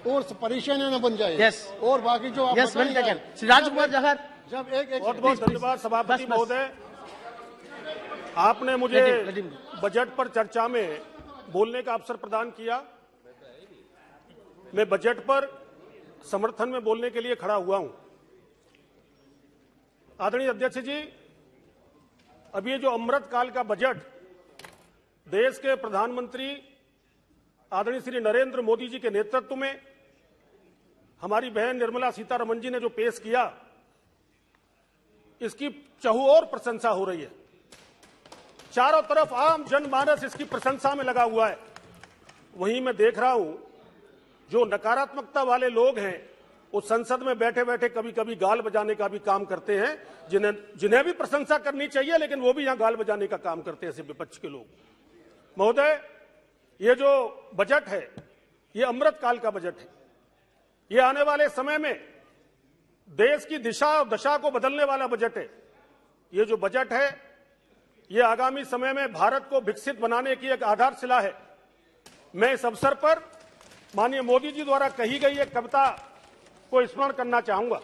और परेशानियां न बन जाए। Yes. और बाकी जो आप Yes, one second. Shri Rajkumar जहर। जब एक बहुत बहुत धन्यवाद सभापति महोदय, आपने मुझे बजट पर चर्चा में बोलने का अवसर प्रदान किया। मैं बजट पर समर्थन में बोलने के लिए खड़ा हुआ हूं। आदरणीय अध्यक्ष जी, अब ये जो अमृत काल का बजट देश के प्रधानमंत्री आदरणीय श्री नरेंद्र मोदी जी के नेतृत्व में हमारी बहन निर्मला सीतारमण जी ने जो पेश किया, इसकी चहुओर प्रशंसा हो रही है। चारों तरफ आम जनमानस इसकी प्रशंसा में लगा हुआ है। वहीं मैं देख रहा हूं जो नकारात्मकता वाले लोग हैं वो संसद में बैठे बैठे कभी कभी गाल बजाने का भी काम करते हैं, जिन्हें भी प्रशंसा करनी चाहिए, लेकिन वो भी यहां गाल बजाने का काम करते हैं ऐसे विपक्ष के लोग। महोदय, ये जो बजट है ये अमृत काल का बजट है। ये आने वाले समय में देश की दिशा और दशा को बदलने वाला बजट है। ये जो बजट है ये आगामी समय में भारत को विकसित बनाने की एक आधारशिला है। मैं इस अवसर पर माननीय मोदी जी द्वारा कही गई एक कविता को स्मरण करना चाहूंगा।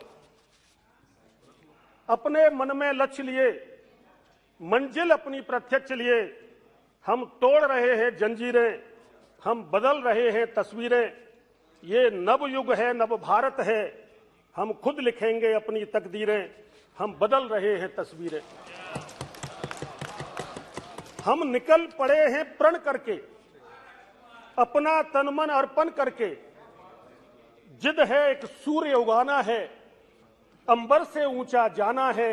अपने मन में लक्ष्य लिए, मंजिल अपनी प्रत्यक्ष लिए, हम तोड़ रहे हैं जंजीरें, हम बदल रहे हैं तस्वीरें। ये नव युग है, नव भारत है, हम खुद लिखेंगे अपनी तकदीरें, हम बदल रहे हैं तस्वीरें। हम निकल पड़े हैं प्रण करके, अपना तन मन अर्पण करके। जिद है एक सूर्य उगाना है, अंबर से ऊंचा जाना है,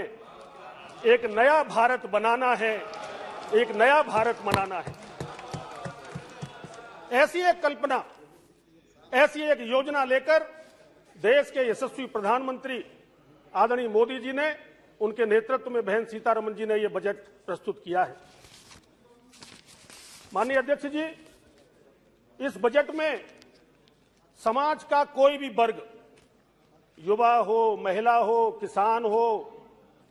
एक नया भारत बनाना है, एक नया भारत मनाना है। ऐसी एक कल्पना, ऐसी एक योजना लेकर देश के यशस्वी प्रधानमंत्री आदरणीय मोदी जी ने, उनके नेतृत्व में बहन सीतारमण जी ने यह बजट प्रस्तुत किया है। माननीय अध्यक्ष जी, इस बजट में समाज का कोई भी वर्ग, युवा हो, महिला हो, किसान हो,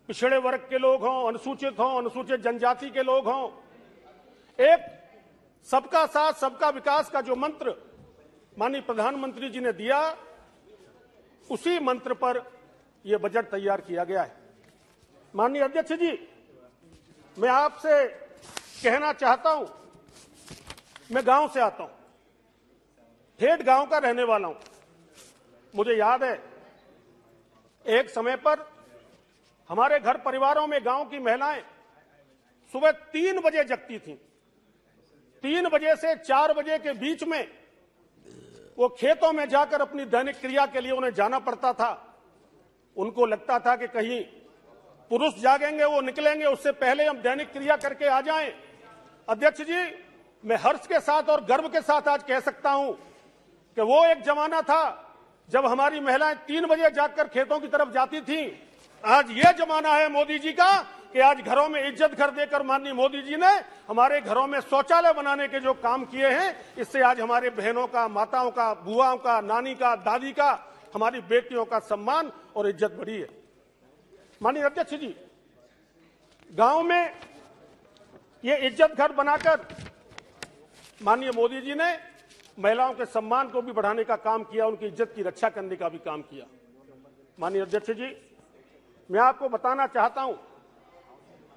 पिछड़े वर्ग के लोग हों, अनुसूचित जनजाति के लोग हों, एक सबका साथ सबका विकास का जो मंत्र माननीय प्रधानमंत्री जी ने दिया, उसी मंत्र पर यह बजट तैयार किया गया है। माननीय अध्यक्ष जी, मैं आपसे कहना चाहता हूं, मैं गांव से आता हूं, ठेठ गांव का रहने वाला हूं। मुझे याद है एक समय पर हमारे घर परिवारों में गांव की महिलाएं सुबह 3 बजे जगती थीं। 3 बजे से 4 बजे के बीच में वो खेतों में जाकर अपनी दैनिक क्रिया के लिए उन्हें जाना पड़ता था। उनको लगता था कि कहीं पुरुष जागेंगे, वो निकलेंगे, उससे पहले हम दैनिक क्रिया करके आ जाएं। अध्यक्ष जी, मैं हर्ष के साथ और गर्व के साथ आज कह सकता हूं कि वो एक जमाना था जब हमारी महिलाएं 3 बजे जागकर खेतों की तरफ जाती थीं। आज ये जमाना है मोदी जी का कि आज घरों में इज्जत घर देकर माननीय मोदी जी ने हमारे घरों में शौचालय बनाने के जो काम किए हैं, इससे आज हमारे बहनों का, माताओं का, बुआओं का, नानी का, दादी का, हमारी बेटियों का सम्मान और इज्जत बढ़ी है। माननीय अध्यक्ष जी, गांव में ये इज्जत घर बनाकर माननीय मोदी जी ने महिलाओं के सम्मान को भी बढ़ाने का काम किया, उनकी इज्जत की रक्षा करने का भी काम किया। माननीय अध्यक्ष जी, मैं आपको बताना चाहता हूं,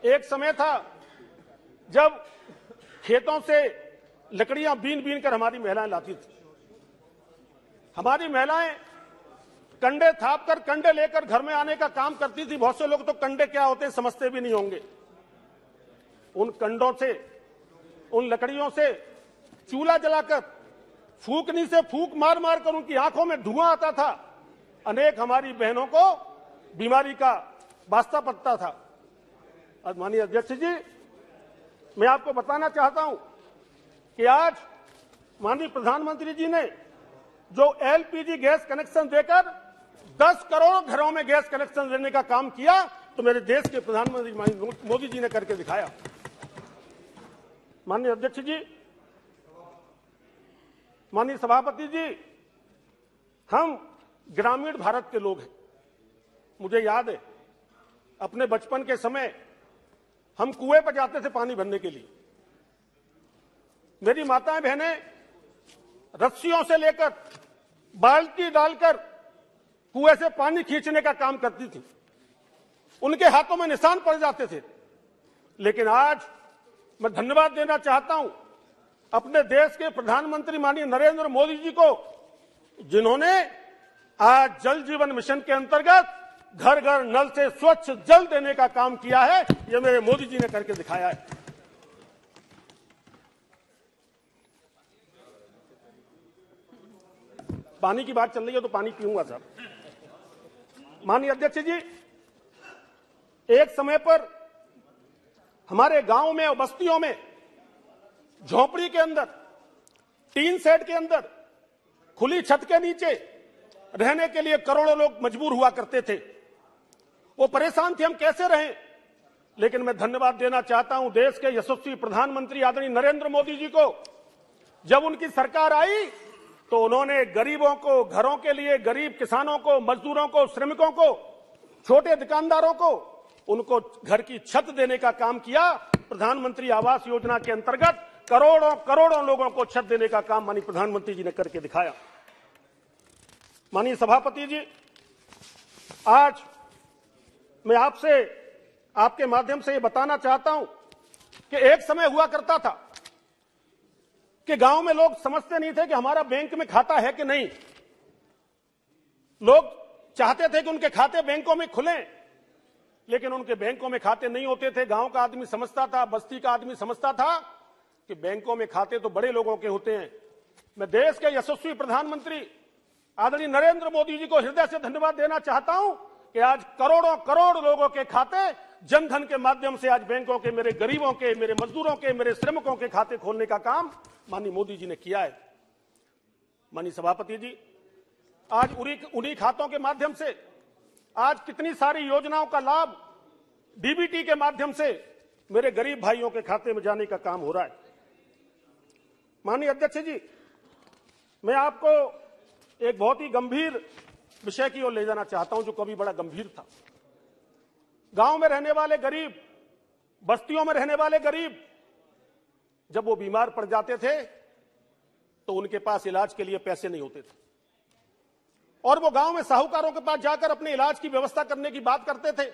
एक समय था जब खेतों से लकड़ियां बीन बीन कर हमारी महिलाएं लाती थी। हमारी महिलाएं कंडे थाप कर, कंडे लेकर घर में आने का काम करती थी। बहुत से लोग तो कंडे क्या होते हैं समझते भी नहीं होंगे। उन कंडों से, उन लकड़ियों से चूल्हा जलाकर, फूकनी से फूक मार मार कर उनकी आंखों में धुआं आता था। अनेक हमारी बहनों को बीमारी का वास्ता पड़ता था। माननीय अध्यक्ष जी, मैं आपको बताना चाहता हूं कि आज माननीय प्रधानमंत्री जी ने जो एलपीजी गैस कनेक्शन देकर 10 करोड़ घरों में गैस कनेक्शन देने का काम किया, तो मेरे देश के प्रधानमंत्री मोदी जी ने करके दिखाया। माननीय अध्यक्ष जी, माननीय सभापति जी, हम ग्रामीण भारत के लोग हैं। मुझे याद है अपने बचपन के समय हम कुएं पर जाते थे पानी भरने के लिए। मेरी माताएं बहनें रस्सियों से लेकर बाल्टी डालकर कुएं से पानी खींचने का काम करती थी। उनके हाथों में निशान पड़ जाते थे। लेकिन आज मैं धन्यवाद देना चाहता हूं अपने देश के प्रधानमंत्री माननीय नरेंद्र मोदी जी को, जिन्होंने आज जल जीवन मिशन के अंतर्गत घर घर नल से स्वच्छ जल देने का काम किया है। यह मेरे मोदी जी ने करके दिखाया है। पानी की बात चल रही है तो पानी पीऊंगा साहब। माननीय अध्यक्ष जी, एक समय पर हमारे गांव में और बस्तियों में झोपड़ी के अंदर, टीन शेड के अंदर, खुली छत के नीचे रहने के लिए करोड़ों लोग मजबूर हुआ करते थे। वो परेशान थे हम कैसे रहें। लेकिन मैं धन्यवाद देना चाहता हूं देश के यशस्वी प्रधानमंत्री आदरणीय नरेंद्र मोदी जी को। जब उनकी सरकार आई तो उन्होंने गरीबों को घरों के लिए, गरीब किसानों को, मजदूरों को, श्रमिकों को, छोटे दुकानदारों को, उनको घर की छत देने का काम किया। प्रधानमंत्री आवास योजना के अंतर्गत करोड़ों करोड़ों लोगों को छत देने का काम माननीय प्रधानमंत्री जी ने करके दिखाया। माननीय सभापति जी, आज मैं आपसे, आपके माध्यम से ये बताना चाहता हूं कि एक समय हुआ करता था कि गांव में लोग समझते नहीं थे कि हमारा बैंक में खाता है कि नहीं। लोग चाहते थे कि उनके खाते बैंकों में खुलें, लेकिन उनके बैंकों में खाते नहीं होते थे। गांव का आदमी समझता था, बस्ती का आदमी समझता था कि बैंकों में खाते तो बड़े लोगों के होते हैं। मैं देश के यशस्वी प्रधानमंत्री आदरणीय नरेंद्र मोदी जी को हृदय से धन्यवाद देना चाहता हूं कि आज करोड़ों करोड़ लोगों के खाते जनधन के माध्यम से आज बैंकों के, मेरे गरीबों के, मेरे मजदूरों के, मेरे श्रमिकों के खाते खोलने का काम माननीय मोदी जी ने किया है। माननीय सभापति जी, आज उन्हीं खातों के माध्यम से आज कितनी सारी योजनाओं का लाभ डीबीटी के माध्यम से मेरे गरीब भाइयों के खाते में जाने का काम हो रहा है। माननीय अध्यक्ष जी, मैं आपको एक बहुत ही गंभीर विषय की ओर ले जाना चाहता हूं जो कभी बड़ा गंभीर था। गांव में रहने वाले गरीब, बस्तियों में रहने वाले गरीब, जब वो बीमार पड़ जाते थे तो उनके पास इलाज के लिए पैसे नहीं होते थे और वो गांव में साहूकारों के पास जाकर अपने इलाज की व्यवस्था करने की बात करते थे।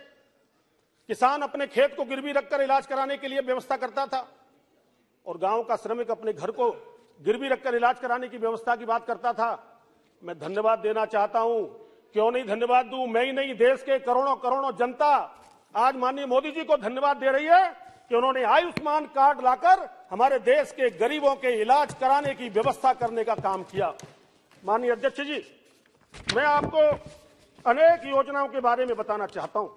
किसान अपने खेत को गिरवी रखकर इलाज कराने के लिए व्यवस्था करता था और गांव का श्रमिक अपने घर को गिरवी रखकर इलाज कराने की व्यवस्था की बात करता था। मैं धन्यवाद देना चाहता हूं, क्यों नहीं धन्यवाद दूं, मैं ही नहीं, देश के करोड़ों करोड़ों जनता आज माननीय मोदी जी को धन्यवाद दे रही है कि उन्होंने आयुष्मान कार्ड लाकर हमारे देश के गरीबों के इलाज कराने की व्यवस्था करने का काम किया। माननीय अध्यक्ष जी, मैं आपको अनेक योजनाओं के बारे में बताना चाहता हूं।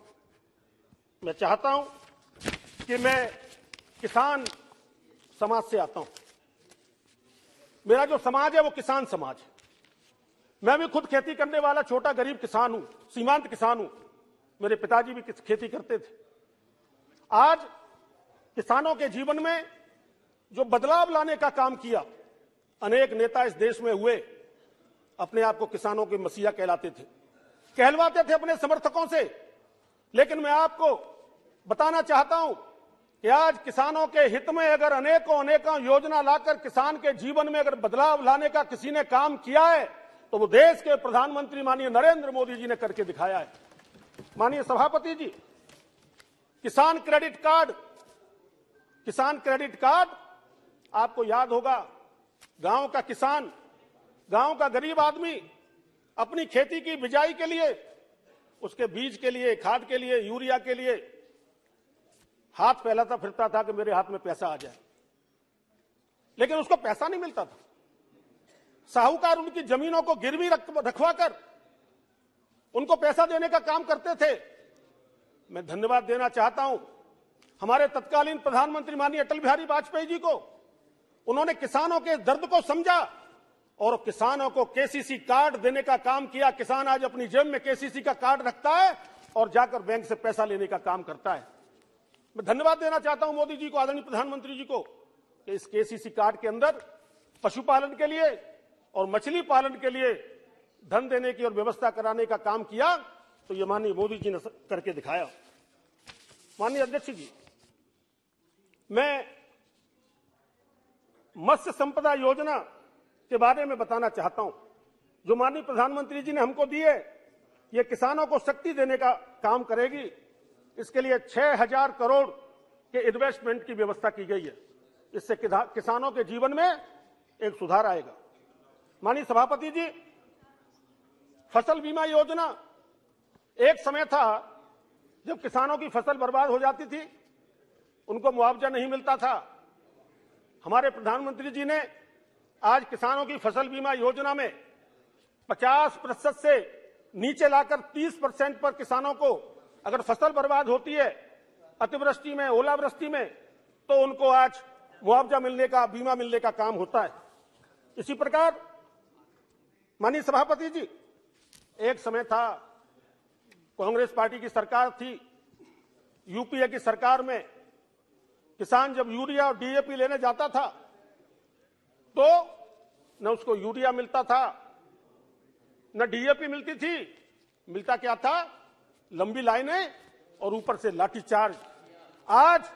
मैं चाहता हूं कि मैं किसान समाज से आता हूं। मेरा जो समाज है वो किसान समाज है। मैं भी खुद खेती करने वाला छोटा गरीब किसान हूं, सीमांत किसान हूं। मेरे पिताजी भी खेती करते थे। आज किसानों के जीवन में जो बदलाव लाने का काम किया, अनेक नेता इस देश में हुए, अपने आप को किसानों के मसीहा कहलाते थे, कहलवाते थे अपने समर्थकों से। लेकिन मैं आपको बताना चाहता हूं कि आज किसानों के हित में अगर अनेकों अनेकों योजना लाकर किसान के जीवन में अगर बदलाव लाने का किसी ने काम किया है तो वो देश के प्रधानमंत्री माननीय नरेंद्र मोदी जी ने करके दिखाया है। माननीय सभापति जी, किसान क्रेडिट कार्ड आपको याद होगा, गांव का किसान, गांव का गरीब आदमी अपनी खेती की बिजाई के लिए, उसके बीज के लिए, खाद के लिए, यूरिया के लिए हाथ फैलाता फिरता था कि मेरे हाथ में पैसा आ जाए, लेकिन उसको पैसा नहीं मिलता था। साहूकार उनकी जमीनों को गिरवी रखवाकर उनको पैसा देने का काम करते थे। मैं धन्यवाद देना चाहता हूं हमारे तत्कालीन प्रधानमंत्री माननीय अटल बिहारी वाजपेयी जी को। उन्होंने किसानों के दर्द को समझा और किसानों को केसीसी कार्ड देने का काम किया। किसान आज अपनी जेब में केसीसी का कार्ड रखता है और जाकर बैंक से पैसा लेने का काम करता है। मैं धन्यवाद देना चाहता हूं मोदी जी को, आदरणीय प्रधानमंत्री जी को, कि इस केसीसी कार्ड के अंदर पशुपालन के लिए और मछली पालन के लिए धन देने की और व्यवस्था कराने का काम किया। तो ये माननीय मोदी जी ने करके दिखाया। माननीय अध्यक्ष जी, मैं मत्स्य संपदा योजना के बारे में बताना चाहता हूं। जो माननीय प्रधानमंत्री जी ने हमको दी है, ये किसानों को शक्ति देने का काम करेगी। इसके लिए 6,000 करोड़ के इन्वेस्टमेंट की व्यवस्था की गई है। इससे किसानों के जीवन में एक सुधार आएगा। माननीय सभापति जी, फसल बीमा योजना, एक समय था जब किसानों की फसल बर्बाद हो जाती थी, उनको मुआवजा नहीं मिलता था। हमारे प्रधानमंत्री जी ने आज किसानों की फसल बीमा योजना में 50% से नीचे लाकर 30% पर किसानों को अगर फसल बर्बाद होती है अतिवृष्टि में, ओलावृष्टि में, तो उनको आज मुआवजा मिलने का, बीमा मिलने का काम होता है। इसी प्रकार माननीय सभापति जी, एक समय था कांग्रेस पार्टी की सरकार थी, यूपीए की सरकार में किसान जब यूरिया और डीएपी लेने जाता था तो न उसको यूरिया मिलता था, न डीएपी मिलती थी। मिलता क्या था? लंबी लाइनें और ऊपर से लाठीचार्ज। आज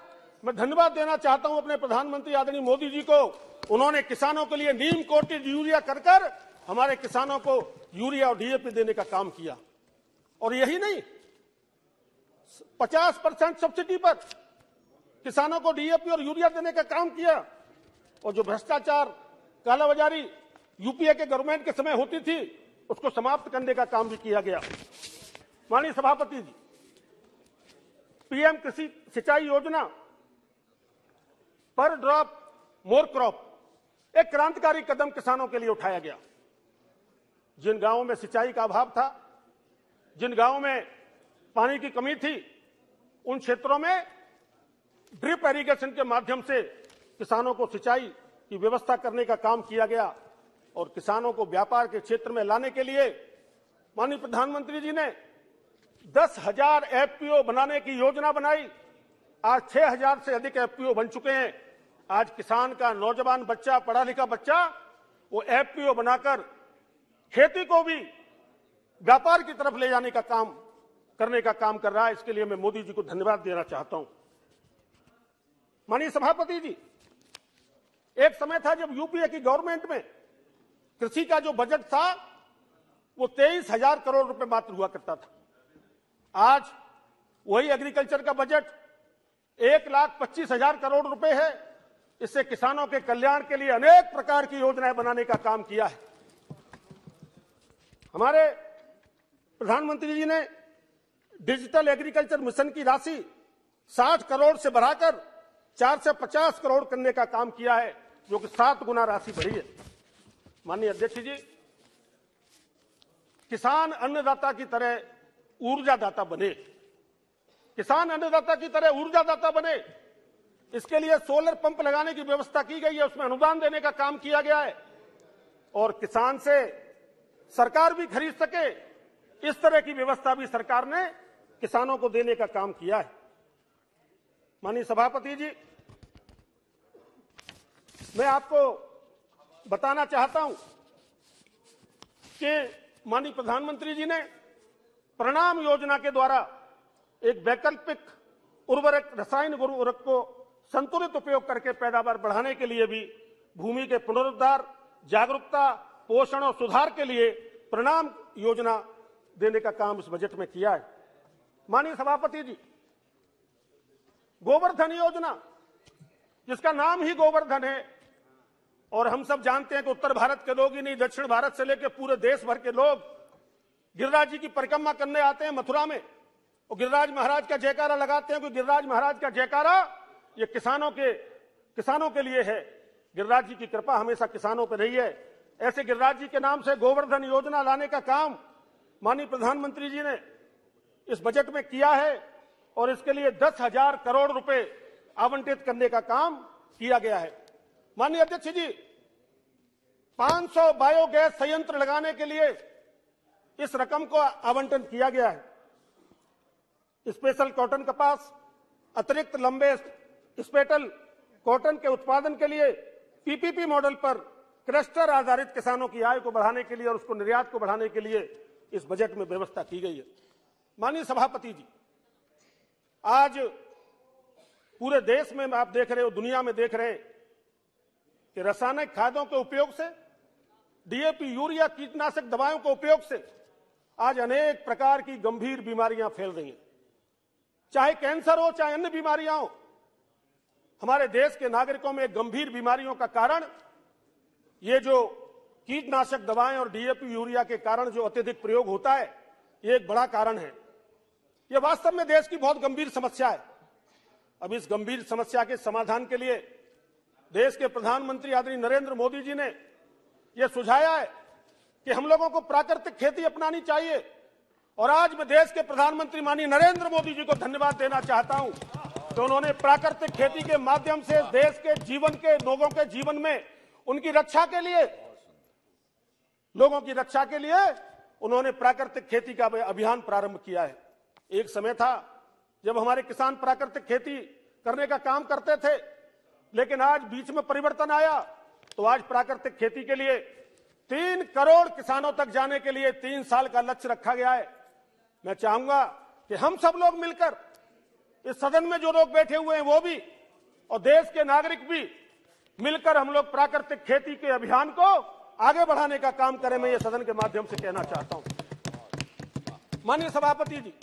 मैं धन्यवाद देना चाहता हूं अपने प्रधानमंत्री आदरणीय मोदी जी को। उन्होंने किसानों के लिए नीम कोटेड यूरिया कर हमारे किसानों को यूरिया और डीएपी देने का काम किया। और यही नहीं, 50% सब्सिडी पर किसानों को डीएपी और यूरिया देने का काम किया। और जो भ्रष्टाचार, कालाबाजारी यूपीए के गवर्नमेंट के समय होती थी, उसको समाप्त करने का काम भी किया गया। माननीय सभापति जी, पीएम कृषि सिंचाई योजना, पर ड्रॉप मोर क्रॉप, एक क्रांतिकारी कदम किसानों के लिए उठाया गया। जिन गांवों में सिंचाई का अभाव था, जिन गांवों में पानी की कमी थी, उन क्षेत्रों में ड्रिप इरिगेशन के माध्यम से किसानों को सिंचाई की व्यवस्था करने का काम किया गया। और किसानों को व्यापार के क्षेत्र में लाने के लिए माननीय प्रधानमंत्री जी ने 10,000 एफपीओ बनाने की योजना बनाई। आज 6,000 से अधिक एफपीओ बन चुके हैं। आज किसान का नौजवान बच्चा, पढ़ा लिखा बच्चा, वो एफपीओ बनाकर खेती को भी व्यापार की तरफ ले जाने का काम, करने का काम कर रहा है। इसके लिए मैं मोदी जी को धन्यवाद देना चाहता हूं। माननीय सभापति जी, एक समय था जब यूपीए की गवर्नमेंट में कृषि का जो बजट था वो 23,000 करोड़ रुपए मात्र हुआ करता था। आज वही एग्रीकल्चर का बजट 1,25,000 करोड़ रुपए है। इससे किसानों के कल्याण के लिए अनेक प्रकार की योजनाएं बनाने का काम किया है। हमारे प्रधानमंत्री जी ने डिजिटल एग्रीकल्चर मिशन की राशि 60 करोड़ से बढ़ाकर 4 से 50 करोड़ करने का काम किया है, जो कि 7 गुना राशि बढ़ी है। माननीय अध्यक्ष जी, किसान अन्नदाता की तरह ऊर्जादाता बने, किसान अन्नदाता की तरह ऊर्जादाता बने, इसके लिए सोलर पंप लगाने की व्यवस्था की गई है, उसमें अनुदान देने का काम किया गया है। और किसान से सरकार भी खरीद सके, इस तरह की व्यवस्था भी सरकार ने किसानों को देने का काम किया है। माननीय सभापति जी, मैं आपको बताना चाहता हूं कि माननीय प्रधानमंत्री जी ने प्रणाम योजना के द्वारा एक वैकल्पिक उर्वरक, रसायन उर्वरक को संतुलित उपयोग करके पैदावार बढ़ाने के लिए भी भूमि के पुनरुद्धार, जागरूकता, पोषण और सुधार के लिए प्रणाम योजना देने का काम इस बजट में किया है। माननीय सभापति जी, गोवर्धन योजना, जिसका नाम ही गोवर्धन है, और हम सब जानते हैं कि उत्तर भारत के लोग ही नहीं, दक्षिण भारत से लेकर पूरे देश भर के लोग गिरिराज जी की परिक्रमा करने आते हैं मथुरा में, और गिरिराज महाराज का जयकारा लगाते हैं। क्योंकि गिरिराज महाराज का जयकारा ये किसानों के लिए है। गिरिराज जी की कृपा हमेशा किसानों पर रही है। ऐसे गिरिराज जी के नाम से गोवर्धन योजना लाने का काम माननीय प्रधानमंत्री जी ने इस बजट में किया है, और इसके लिए 10,000 करोड़ रुपए आवंटित करने का काम किया गया है। माननीय अध्यक्ष जी, 500 बायोगैस संयंत्र लगाने के लिए इस रकम को आवंटन किया गया है। स्पेशल कॉटन कपास, अतिरिक्त लंबे स्पेटल कॉटन के उत्पादन के लिए पीपीपी मॉडल पर क्लस्टर आधारित किसानों की आय को बढ़ाने के लिए और उसको निर्यात को बढ़ाने के लिए इस बजट में व्यवस्था की गई है। माननीय सभापति जी, आज पूरे देश में आप देख रहे हो, दुनिया में देख रहे हैं कि रासायनिक खादों के उपयोग से डीएपी, यूरिया, कीटनाशक दवाओं के उपयोग से आज अनेक प्रकार की गंभीर बीमारियां फैल रही हैं। चाहे कैंसर हो, चाहे अन्य बीमारियां हो, हमारे देश के नागरिकों में गंभीर बीमारियों का कारण ये जो कीटनाशक दवाएं और डीएपी, यूरिया के कारण जो अत्यधिक प्रयोग होता है, ये एक बड़ा कारण है। ये वास्तव में देश की बहुत गंभीर समस्या है। अब इस गंभीर समस्या के समाधान के लिए देश के प्रधानमंत्री आदरणीय नरेंद्र मोदी जी ने यह सुझाया है कि हम लोगों को प्राकृतिक खेती अपनानी चाहिए। और आज मैं देश के प्रधानमंत्री माननीय नरेंद्र मोदी जी को धन्यवाद देना चाहता हूं कि उन्होंने प्राकृतिक खेती के माध्यम से देश के जीवन के, लोगों के जीवन में उनकी रक्षा के लिए, लोगों की रक्षा के लिए उन्होंने प्राकृतिक खेती का अभियान प्रारंभ किया है। एक समय था जब हमारे किसान प्राकृतिक खेती करने का काम करते थे, लेकिन आज बीच में परिवर्तन आया तो आज प्राकृतिक खेती के लिए 3 करोड़ किसानों तक जाने के लिए 3 साल का लक्ष्य रखा गया है। मैं चाहूंगा कि हम सब लोग मिलकर, इस सदन में जो लोग बैठे हुए हैं वो भी और देश के नागरिक भी मिलकर हम लोग प्राकृतिक खेती के अभियान को आगे बढ़ाने का काम करें। मैं ये सदन के माध्यम से कहना चाहता हूं। माननीय सभापति जी,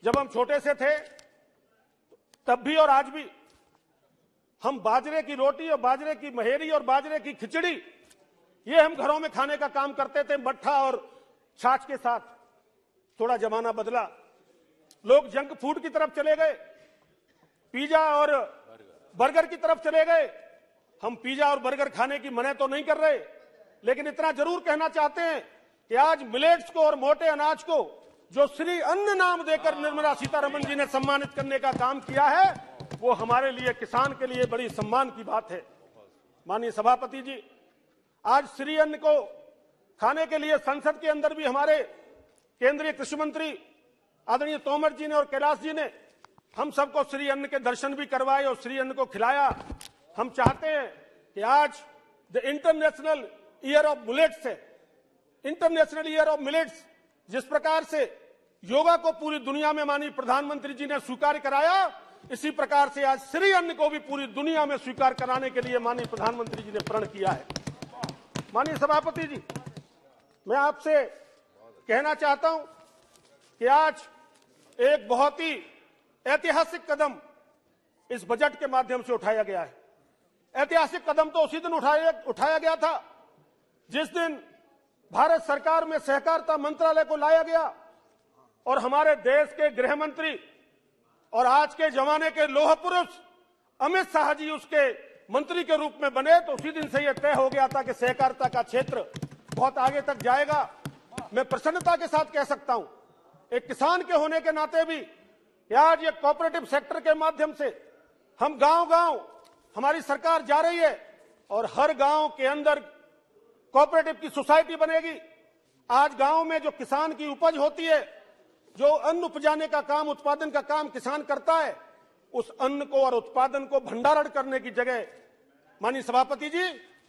जब हम छोटे से थे तब भी और आज भी हम बाजरे की रोटी और बाजरे की महेरी और बाजरे की खिचड़ी ये हम घरों में खाने का काम करते थे, मट्ठा और छाछ के साथ। थोड़ा जमाना बदला, लोग जंक फूड की तरफ चले गए, पिज्जा और बर्गर की तरफ चले गए। हम पिज्जा और बर्गर खाने की मना तो नहीं कर रहे, लेकिन इतना जरूर कहना चाहते हैं कि आज मिलेट्स को और मोटे अनाज को जो श्री अन्न नाम देकर निर्मला सीतारमण जी ने सम्मानित करने का काम किया है, वो हमारे लिए, किसान के लिए बड़ी सम्मान की बात है। माननीय सभापति जी, आज श्री अन्न को खाने के लिए संसद के अंदर भी हमारे केंद्रीय कृषि मंत्री आदरणीय तोमर जी ने और कैलाश जी ने हम सबको श्री अन्न के दर्शन भी करवाए और श्री अन्न को खिलाया। हम चाहते हैं कि आज the international year of millets है, इंटरनेशनल ईयर ऑफ मिलेट्स, जिस प्रकार से योगा को पूरी दुनिया में माननीय प्रधानमंत्री जी ने स्वीकार कराया, इसी प्रकार से आज श्री अन्न को भी पूरी दुनिया में स्वीकार कराने के लिए माननीय प्रधानमंत्री जी ने प्रण किया है। माननीय सभापति जी, मैं आपसे कहना चाहता हूं कि आज एक बहुत ही ऐतिहासिक कदम इस बजट के माध्यम से उठाया गया है। ऐतिहासिक कदम तो उसी दिन उठाया गया था जिस दिन भारत सरकार में सहकारिता मंत्रालय को लाया गया और हमारे देश के गृह मंत्री और आज के जमाने के लौह पुरुष अमित शाह जी उसके मंत्री के रूप में बने। तो उसी दिन से यह तय हो गया था कि सहकारिता का क्षेत्र बहुत आगे तक जाएगा। मैं प्रसन्नता के साथ कह सकता हूं, एक किसान के होने के नाते भी, आज ये कोऑपरेटिव सेक्टर के माध्यम से हम गांव-गांव हमारी सरकार जा रही है और हर गांव के अंदर कोऑपरेटिव की सोसाइटी बनेगी। आज गांव में जो किसान की उपज होती है, जो अन्न उपजाने का काम, उत्पादन का काम किसान करता है, उस अन्न को और उत्पादन को भंडारण करने की जगह माननीय सभापति जी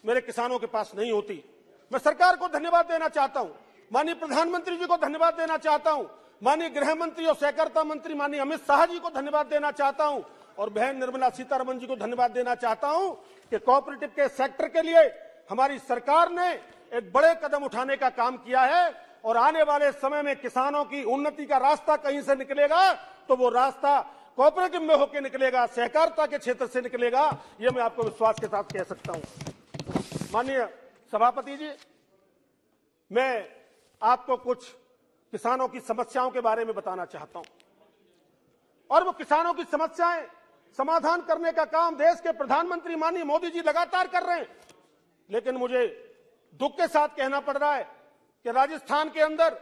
मेरे किसानों के पास नहीं होती। मैं सरकार को धन्यवाद देना चाहता हूं, माननीय प्रधानमंत्री जी को धन्यवाद देना चाहता हूं, माननीय गृह मंत्री और सहकारिता मंत्री माननीय अमित शाह जी को धन्यवाद देना चाहता हूं और बहन निर्मला सीतारमण जी को धन्यवाद देना चाहता हूं कि कोऑपरेटिव के सेक्टर के लिए हमारी सरकार ने एक बड़े कदम उठाने का काम किया है और आने वाले समय में किसानों की उन्नति का रास्ता कहीं से निकलेगा तो वो रास्ता कोऑपरेटिव में होकर निकलेगा, सहकारिता के क्षेत्र से निकलेगा। ये मैं आपको विश्वास के साथ कह सकता हूं। माननीय सभापति जी, मैं आपको कुछ किसानों की समस्याओं के बारे में बताना चाहता हूं और वो किसानों की समस्याएं समाधान करने का काम देश के प्रधानमंत्री माननीय मोदी जी लगातार कर रहे हैं। लेकिन मुझे दुख के साथ कहना पड़ रहा है कि राजस्थान के अंदर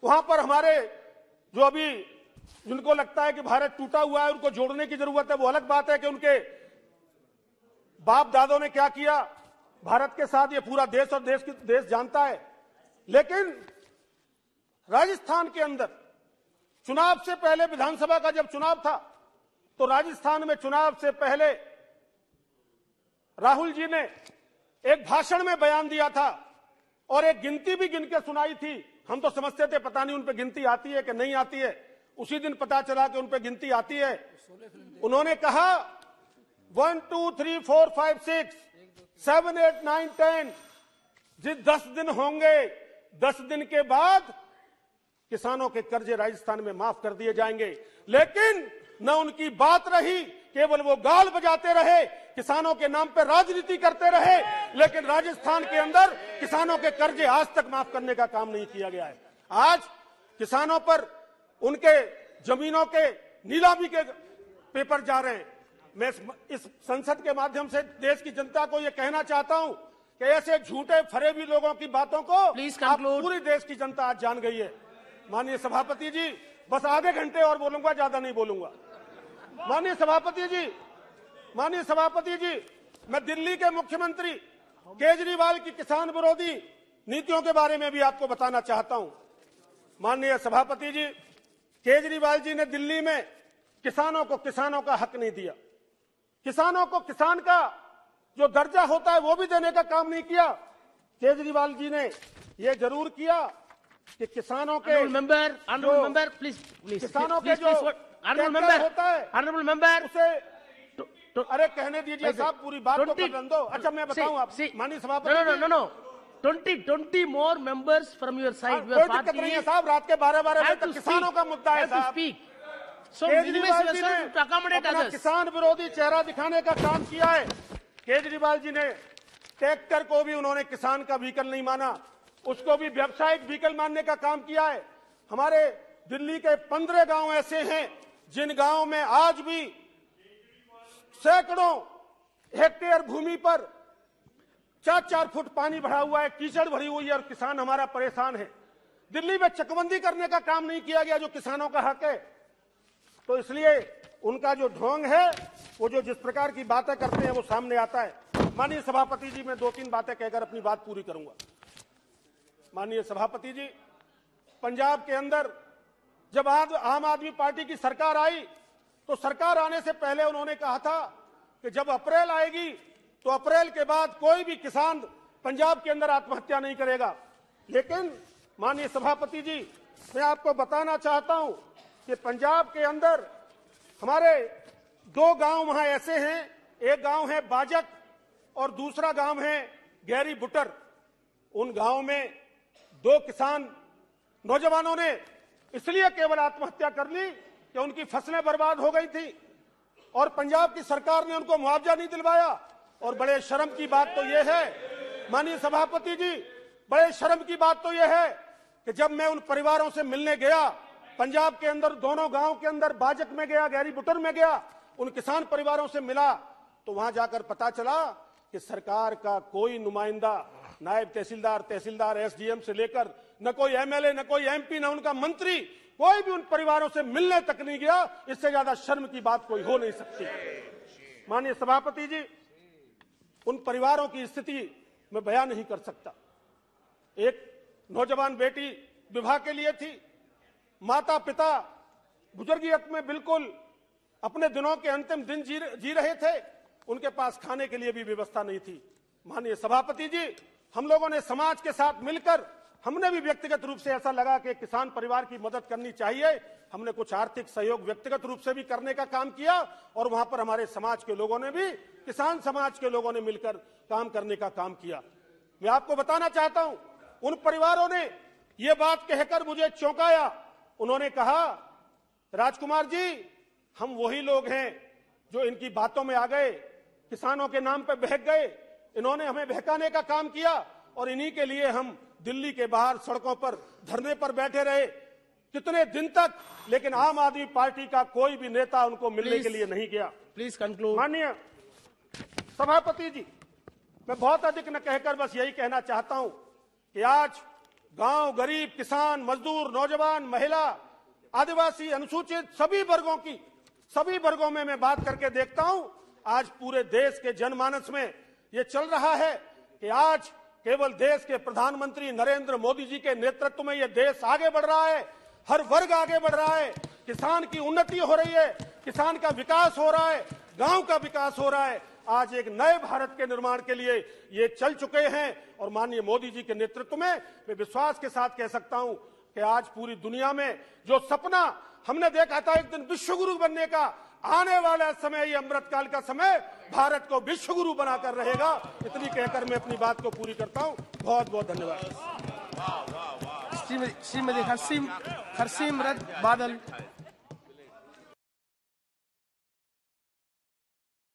वहां पर हमारे जो अभी जिनको लगता है कि भारत टूटा हुआ है, उनको जोड़ने की जरूरत है। वो अलग बात है कि उनके बाप दादों ने क्या किया भारत के साथ, ये पूरा देश और देश जानता है। लेकिन राजस्थान के अंदर चुनाव से पहले, विधानसभा का जब चुनाव था, तो राजस्थान में चुनाव से पहले राहुल जी ने एक भाषण में बयान दिया था और एक गिनती भी गिन के सुनाई थी। हम तो समझते थे पता नहीं उन पे गिनती आती है कि नहीं आती है, उसी दिन पता चला कि उन पे गिनती आती है। उन्होंने कहा 1 2 3 4 5 6 7 8 9 10 जिस 10 दिन होंगे, 10 दिन के बाद किसानों के कर्जे राजस्थान में माफ कर दिए जाएंगे। लेकिन न उनकी बात रही, केवल वो गाल बजाते रहे, किसानों के नाम पर राजनीति करते रहे, लेकिन राजस्थान के अंदर किसानों के कर्जे आज तक माफ करने का काम नहीं किया गया है। आज किसानों पर उनके जमीनों के नीलामी के पेपर जा रहे हैं। मैं इस संसद के माध्यम से देश की जनता को यह कहना चाहता हूं कि ऐसे झूठे फरेबी लोगों की बातों को आप पूरी देश की जनता आज जान गई है। माननीय सभापति जी, बस आधे घंटे और बोलूंगा, ज्यादा नहीं बोलूंगा। माननीय सभापति जी, मैं दिल्ली के मुख्यमंत्री केजरीवाल की किसान विरोधी नीतियों के बारे में भी आपको बताना चाहता हूं। माननीय सभापति जी, केजरीवाल जी ने दिल्ली में किसानों को किसानों का हक नहीं दिया। किसानों को किसान का जो दर्जा होता है वो भी देने का काम नहीं किया। केजरीवाल जी ने यह जरूर किया कि किसानों के Honorable member, please, किसानों के जो होता है Honorable member, उसे अरे कहने दीजिए साहब, पूरी बात को कर दो। अच्छा मैं बताऊं आप माननीय सभापति, no. 20 more members from your side. कोई दिक्कत नहीं है साहब, रात के 12 बजे तक किसानों का मुद्दा है साहब। केजरीवाल जी ने अपना किसान विरोधी चेहरा दिखाने का काम किया है। केजरीवाल जी ने ट्रैक्टर को भी उन्होंने किसान का व्हीकल नहीं माना, उसको भी व्यवसायिक व्हीकल मानने का काम किया है। हमारे दिल्ली के 15 गांव ऐसे हैं जिन गांवों में आज भी सैकड़ों हेक्टेयर भूमि पर 4-4 फुट पानी भरा हुआ है, कीचड़ भरी हुई है और किसान हमारा परेशान है। दिल्ली में चकबंदी करने का काम नहीं किया गया जो किसानों का हक है। तो इसलिए उनका जो ढोंग है, वो जो जिस प्रकार की बातें करते हैं वो सामने आता है। माननीय सभापति जी, मैं 2-3 बातें कहकर अपनी बात पूरी करूंगा। माननीय सभापति जी, पंजाब के अंदर जब आम आदमी पार्टी की सरकार आई तो सरकार आने से पहले उन्होंने कहा था कि जब अप्रैल आएगी तो अप्रैल के बाद कोई भी किसान पंजाब के अंदर आत्महत्या नहीं करेगा। लेकिन माननीय सभापति जी, मैं आपको बताना चाहता हूं कि पंजाब के अंदर हमारे 2 गांव वहां ऐसे हैं, एक गांव है बाजक और दूसरा गांव है गहरी बुटर। उन गांव में 2 किसान नौजवानों ने इसलिए केवल आत्महत्या कर ली कि उनकी फसलें बर्बाद हो गई थी और पंजाब की सरकार ने उनको मुआवजा नहीं दिलवाया। और बड़े शर्म की बात तो यह है माननीय सभापति जी, बड़े शर्म की बात तो यह है कि जब मैं उन परिवारों से मिलने गया, पंजाब के अंदर दोनों गांव के अंदर बाजक में गया, गहरी बुटर में गया, उन किसान परिवारों से मिला, तो वहां जाकर पता चला कि सरकार का कोई नुमाइंदा, नायब तहसीलदार एसडीएम से लेकर न कोई एमएलए, न कोई एमपी, न उनका मंत्री, कोई भी उन परिवारों से मिलने तक नहीं गया। इससे ज्यादा शर्म की बात कोई हो नहीं सकती। माननीय सभापति जी, उन परिवारों की स्थिति मैं बयान नहीं कर सकता। एक नौजवान बेटी विवाह के लिए थी, माता पिता बुजुर्गियत में बिल्कुल अपने दिनों के अंतिम दिन जी रहे थे, उनके पास खाने के लिए भी व्यवस्था नहीं थी। माननीय सभापति जी, हम लोगों ने समाज के साथ मिलकर, हमने भी व्यक्तिगत रूप से ऐसा लगा कि किसान परिवार की मदद करनी चाहिए, हमने कुछ आर्थिक सहयोग व्यक्तिगत रूप से भी करने का काम किया और वहां पर हमारे समाज के लोगों ने भी, किसान समाज के लोगों ने मिलकर काम करने का काम किया। मैं आपको बताना चाहता हूं, उन परिवारों ने ये बात कहकर मुझे चौंकाया। उन्होंने कहा, राजकुमार जी, हम वही लोग हैं जो इनकी बातों में आ गए, किसानों के नाम पर बहक गए, इन्होंने हमें बहकाने का काम किया और इन्हीं के लिए हम दिल्ली के बाहर सड़कों पर धरने पर बैठे रहे कितने दिन तक, लेकिन आम आदमी पार्टी का कोई भी नेता उनको मिलने के लिए नहीं गया। Please conclude. माननीय सभापति जी, मैं बहुत अधिक न कहकर बस यही कहना चाहता हूं कि आज गांव, गरीब, किसान, मजदूर, नौजवान, महिला, आदिवासी, अनुसूचित सभी वर्गों में मैं बात करके देखता हूं, आज पूरे देश के जनमानस में ये चल रहा है कि आज केवल देश के प्रधानमंत्री नरेंद्र मोदी जी के नेतृत्व में ये देश आगे बढ़ रहा है, हर वर्ग आगे बढ़ रहा है, किसान की उन्नति हो रही है, किसान का विकास हो रहा है, गांव का विकास हो रहा है। आज एक नए भारत के निर्माण के लिए ये चल चुके हैं और माननीय मोदी जी के नेतृत्व में मैं विश्वास के साथ कह सकता हूं कि आज पूरी दुनिया में जो सपना हमने देखा था एक दिन विश्व गुरु बनने का, आने वाला समय, ये अमृतकाल का समय भारत को विश्व गुरु बनाकर रहेगा। इतनी कहकर मैं अपनी बात को पूरी करता हूं। बहुत बहुत धन्यवाद। श्रीमती हरसिमरत बादल।